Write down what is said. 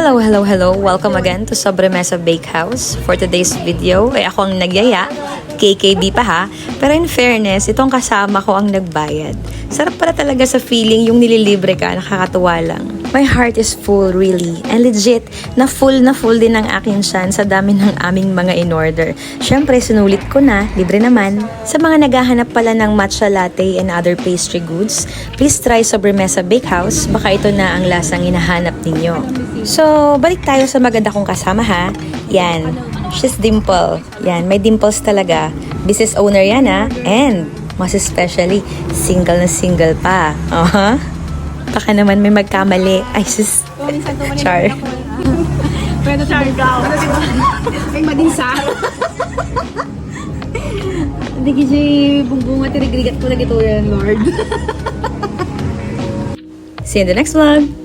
Hello, hello, hello! Welcome again to Sobremesa Bakehouse. For today's video, ay ako ang nagyaya. KKB pa ha. Pero in fairness, itong kasama ko ang nagbayad. Sarap pala talaga sa feeling yung nililibre ka, nakakatuwa lang. My heart is full really. And legit, na full din ang akin siyan sa dami ng aming mga in-order. Syempre, sinulit ko na, libre naman. Sa mga naghahanap pala ng matcha latte and other pastry goods, please try Sobremesa Bakehouse. Baka ito na ang lasang hinahanap ninyo. So, balik tayo sa maganda kong kasama ha. Yan, she's Dimple. Yan, may dimples talaga. Business owner yan ha. And, mas especially, single na single pa. Baka naman may magkamali. Ay, sis. Char. Pwede char daw. Ay, madinsa. Hindi kasi bungbunga tinigrigat ko na gito yan, Lord. See you in the next vlog.